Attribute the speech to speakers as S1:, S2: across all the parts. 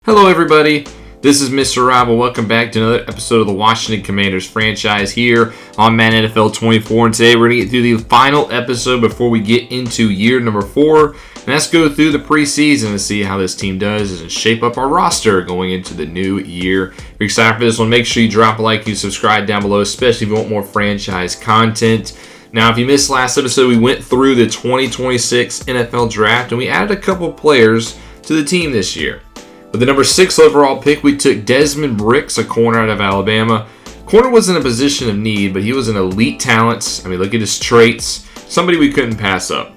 S1: Hello everybody, this is Mr. Rob and welcome back to another episode of the Washington Commanders franchise here on Madden NFL 24, and today we're going to get through the final episode before we get into year number 4, and let's go through the preseason and see how this team does and shape up our roster going into the new year. If you're excited for this one, make sure you drop a like, you subscribe down below, especially if you want more franchise content. Now, if you missed last episode, we went through the 2026 NFL Draft and we added a couple players to the team this year. With the number 6 overall pick, we took Desmond Bricks, a corner out of Alabama. Corner was in a position of need, but he was an elite talent. I mean, look at his traits. Somebody we couldn't pass up.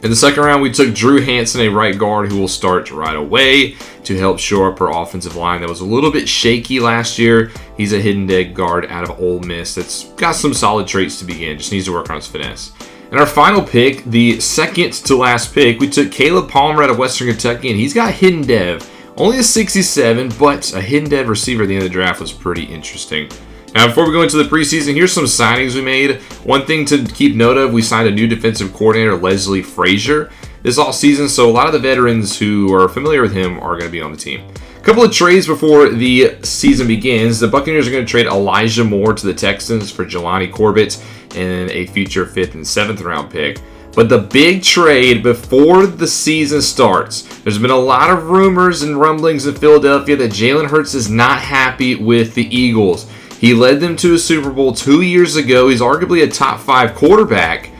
S1: In the second round, we took Drue, a right guard who will start right away to help shore up our offensive line that was a little bit shaky last year. He's a hidden dead guard out of Ole Miss that's got some solid traits to begin. Just needs to work on his finesse. And our final pick, the second to last pick, we took Caleb Palmer out of Western Kentucky, and he's got hidden dev. Only a 67, but a hidden dead receiver at the end of the draft was pretty interesting. Now, before we go into the preseason, here's some signings we made. One thing to keep note of, we signed a new defensive coordinator, Leslie Frazier, this offseason, so a lot of the veterans who are familiar with him are going to be on the team. A couple of trades before the season begins. The Buccaneers are going to trade Elijah Moore to the Texans for Jelani Corbett and a future 5th and 7th round pick. But the big trade before the season starts, there's been a lot of rumors and rumblings in Philadelphia that Jalen Hurts is not happy with the Eagles. He led them to a Super Bowl 2 years ago. He's arguably a top 5 quarterback,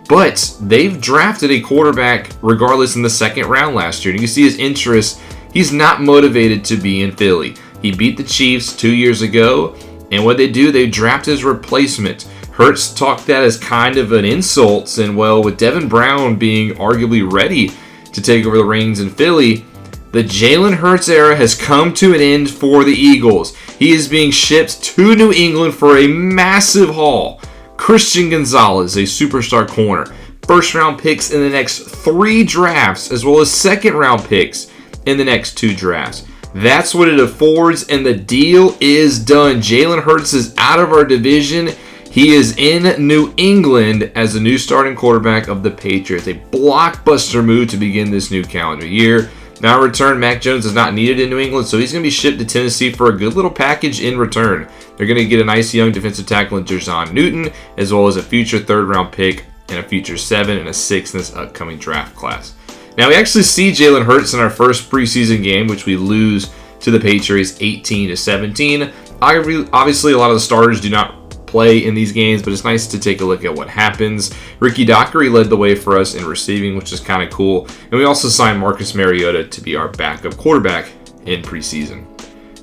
S1: but they've drafted a quarterback regardless in the second round last year. And you can see his interest. He's not motivated to be in Philly. He beat the Chiefs 2 years ago, and what they do, they draft his replacement. Hurts talked that as kind of an insult, and well, with Devin Brown being arguably ready to take over the reins in Philly, the Jalen Hurts era has come to an end for the Eagles. He is being shipped to New England for a massive haul. Christian Gonzalez, a superstar corner, first round picks in the next 3 drafts, as well as second round picks in the next 2 drafts. That's what it affords, and the deal is done. Jalen Hurts is out of our division. He is in New England as the new starting quarterback of the Patriots. A blockbuster move to begin this new calendar year. Now in return, Mac Jones is not needed in New England, so he's going to be shipped to Tennessee for a good little package in return. They're going to get a nice young defensive tackle in Jeremiah Newton, as well as a future 3rd round pick and a future 7 and a 6 in this upcoming draft class. Now we actually see Jalen Hurts in our first preseason game, which we lose to the Patriots 18-17. Obviously, a lot of the starters do not play in these games, but it's nice to take a look at what happens. Ricky Dockery led the way for us in receiving, which is kind of cool. And we also signed Marcus Mariota to be our backup quarterback in preseason.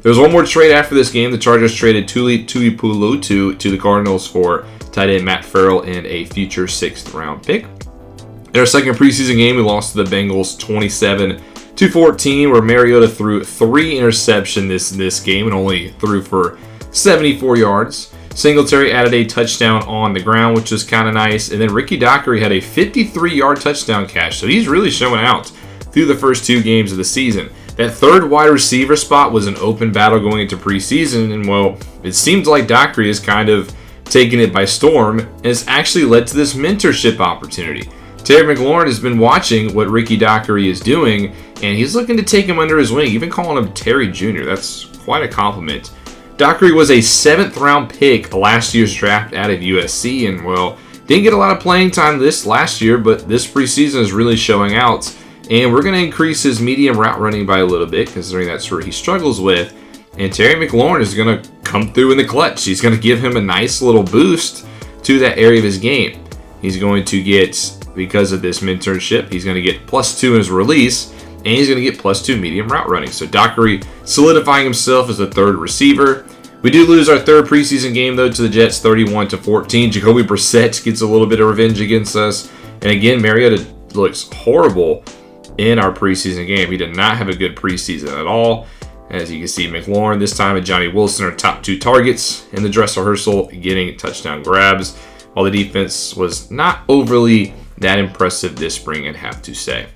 S1: There was one more trade after this game. The Chargers traded Tuli Tuipulotu to the Cardinals for tight end Matt Farrell and a future 6th round pick. In our second preseason game, we lost to the Bengals 27-14, where Mariota threw 3 interceptions this game and only threw for 74 yards. Singletary added a touchdown on the ground, which is kind of nice. And then Ricky Dockery had a 53-yard touchdown catch. So he's really showing out through the first 2 games of the season. That 3rd wide receiver spot was an open battle going into preseason. And, well, it seems like Dockery has kind of taken it by storm. And it's actually led to this mentorship opportunity. Terry McLaurin has been watching what Ricky Dockery is doing, and he's looking to take him under his wing, even calling him Terry Jr. That's quite a compliment. Dockery was a 7th round pick last year's draft out of USC, and well, didn't get a lot of playing time this last year, but this preseason is really showing out, and we're going to increase his medium route running by a little bit, considering that's where he struggles with, and Terry McLaurin is going to come through in the clutch. He's going to give him a nice little boost to that area of his game. He's going to get, because of this mentorship, he's going to get +2 in his release, and he's going to get +2 medium route running. So Dockery solidifying himself as the 3rd receiver. We do lose our 3rd preseason game, though, to the Jets 31-14. Jacoby Brissett gets a little bit of revenge against us. And again, Mariota looks horrible in our preseason game. He did not have a good preseason at all. As you can see, McLaurin this time and Johnny Wilson are top 2 targets, and the dress rehearsal getting touchdown grabs, while the defense was not overly that impressive this spring, I'd have to say.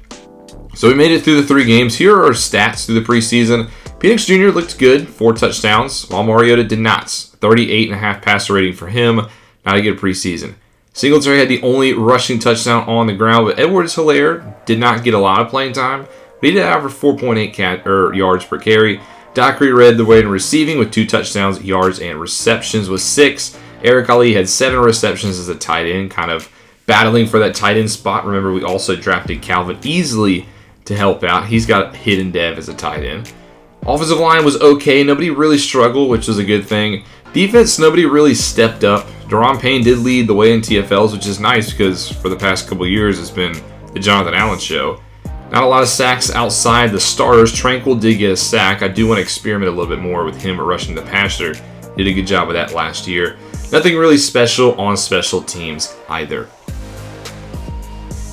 S1: So we made it through the 3 games. Here are our stats through the preseason. Penix Jr. looked good, 4 touchdowns, while Mariota did not. 38.5 passer rating for him, not a good preseason. Singletary had the only rushing touchdown on the ground, but Edwards-Helaire did not get a lot of playing time, but he did average 4.8 yards per carry. Dockery led the way in receiving with 2 touchdowns, yards, and receptions with 6. Eric Ali had 7 receptions as a tight end, kind of battling for that tight end spot. Remember, we also drafted Calvin Easley to help out. He's got hidden dev as a tight end. Offensive line was okay. Nobody really struggled, which was a good thing. Defense, nobody really stepped up. Daron Payne did lead the way in TFLs, which is nice because for the past couple years, it's been the Jonathan Allen show. Not a lot of sacks outside the starters. Tranquill did get a sack. I do want to experiment a little bit more with him rushing the passer. Did a good job of that last year. Nothing really special on special teams either.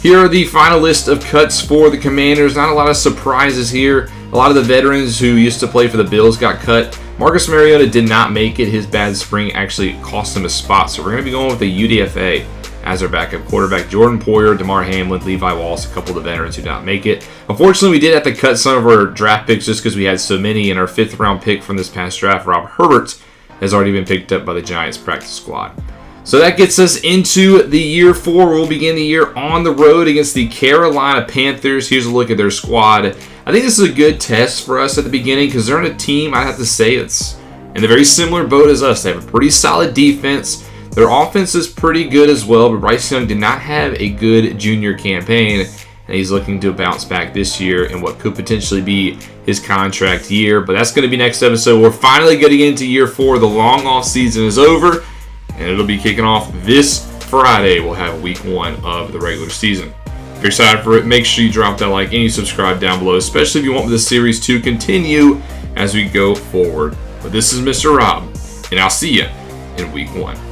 S1: Here are the final list of cuts for the Commanders. Not a lot of surprises here. A lot of the veterans who used to play for the Bills got cut. Marcus Mariota did not make it. His bad spring actually cost him a spot. So we're going to be going with the UDFA as our backup quarterback. Jordan Poyer, DeMar Hamlin, Levi Wallace, a couple of the veterans who did not make it. Unfortunately, we did have to cut some of our draft picks just because we had so many. And our 5th round pick from this past draft, Rob Herbert, has already been picked up by the Giants practice squad. So that gets us into the year 4. We'll begin the year on the road against the Carolina Panthers. Here's a look at their squad. I think this is a good test for us at the beginning because they're in a team, I have to say, that's in a very similar boat as us. They have a pretty solid defense. Their offense is pretty good as well, but Bryce Young did not have a good junior campaign, and he's looking to bounce back this year in what could potentially be his contract year. But that's going to be next episode. We're finally getting into year 4. The long off season is over, and it'll be kicking off this Friday. We'll have week 1 of the regular season. If you're excited for it, make sure you drop that like and you subscribe down below, especially if you want this series to continue as we go forward. But this is Mr. Rob, and I'll see you in week 1.